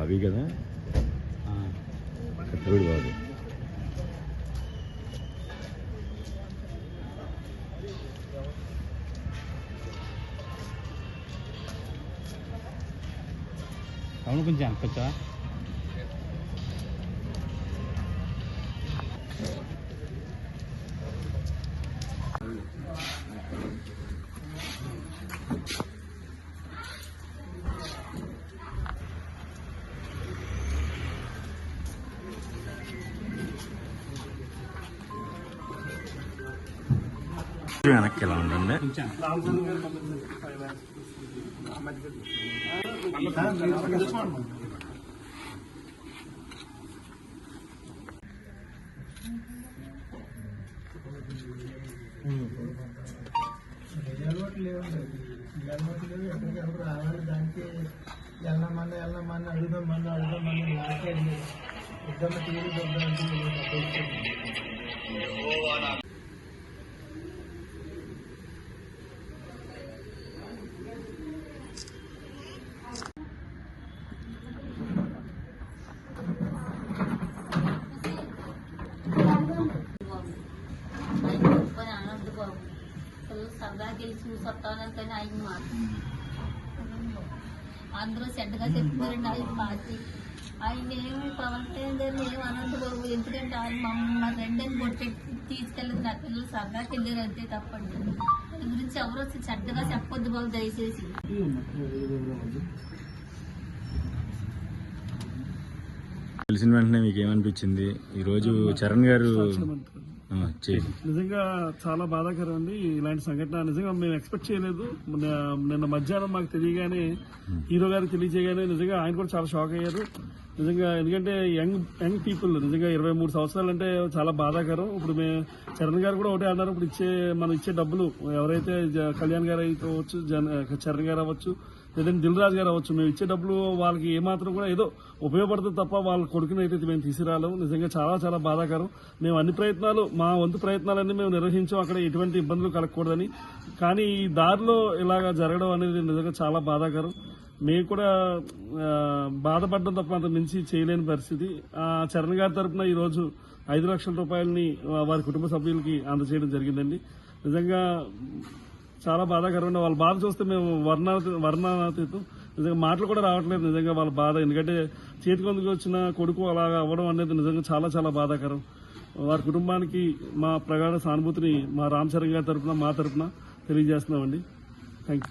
అవి కదా కత్తిపూడి బాబు. అవును కొంచెం అనుకోవచ్చా? వెనక్కి ఎలా ఉందండి? ఎక్కడికి రావాలి దానికి వెళ్ళమన్నా అడుగుదామన్నా లాస్ట్ ఇద్దరు టీవీ చూద్దామంటే సరదాకి వెళ్ళి చూసొస్తానని కానీ ఆయన మాట అందరూ చెడ్డగా చెప్తారండి ఆయన పార్టీ. ఆయన ఏమి పవన్ కళ్యాణ్ గారిని ఏమి అనంతబాబు, ఎందుకంటే ఆయన మా రెండని బొట్టెట్టి తీసుకెళ్ళింది. నా పిల్లలు సరదాకి వెళ్ళారు అంతే తప్పండి. దాని గురించి ఎవరు వచ్చి చెడ్డగా చెప్పొద్దు బాబు దయచేసి. తెలిసిన వెంటనే మీకు ఏమనిపించింది ఈరోజు చరణ్ గారు? నిజంగా చాలా బాధాకరం అండి ఇలాంటి సంఘటన. నిజంగా మేము ఎక్స్పెక్ట్ చేయలేదు. నిన్న మధ్యాహ్నం మాకు తెలియగానే, హీరో గారికి తెలియజేయగానే నిజంగా ఆయన కూడా చాలా షాక్ అయ్యారు. నిజంగా ఎందుకంటే యంగ్ పీపుల్ నిజంగా 23 సంవత్సరాలు అంటే చాలా బాధాకరం. ఇప్పుడు చరణ్ గారు కూడా ఒకటే అన్నారు, ఇప్పుడు మనం ఇచ్చే డబ్బులు ఎవరైతే కళ్యాణ్ గారు అవ్వచ్చు, చరణ్ గారు అవ్వచ్చు, లేదంటే దిల్ రాజు గారు అవ్వచ్చు, మేము ఇచ్చే డబ్బులు వాళ్ళకి ఏమాత్రం కూడా ఏదో ఉపయోగపడుతుంది తప్ప వాళ్ళ కొడుకుని అయితే మేము తీసుకురాలేము. నిజంగా చాలా చాలా బాధాకరం. మేము అన్ని ప్రయత్నాలు, మా వంతు ప్రయత్నాలన్నీ మేము నిర్వహించాం అక్కడ ఎటువంటి ఇబ్బందులు కలగకూడదని. కానీ ఈ దారిలో ఇలాగా జరగడం అనేది నిజంగా చాలా బాధాకరం. మేము కూడా బాధపడడం తప్ప అంత మించి చేయలేని పరిస్థితి. చరణ్ గారి తరఫున ఈరోజు 5 లక్షల రూపాయలని వారి కుటుంబ సభ్యులకి అందజేయడం జరిగిందండి. నిజంగా చాలా బాధాకరమైన వాళ్ళ బాధ చూస్తే మేము వర్ణాతీతం. నిజంగా మాటలు కూడా రావట్లేదు నిజంగా వాళ్ళ బాధ. ఎందుకంటే చేతికొందుకు వచ్చిన కొడుకు అలాగా అవ్వడం అనేది నిజంగా చాలా చాలా బాధాకరం. వారి కుటుంబానికి మా ప్రగాఢ సానుభూతిని మా రామ్ చరణ్ గారి తరఫున, మా తరఫున తెలియజేస్తున్నామండి. Thank you.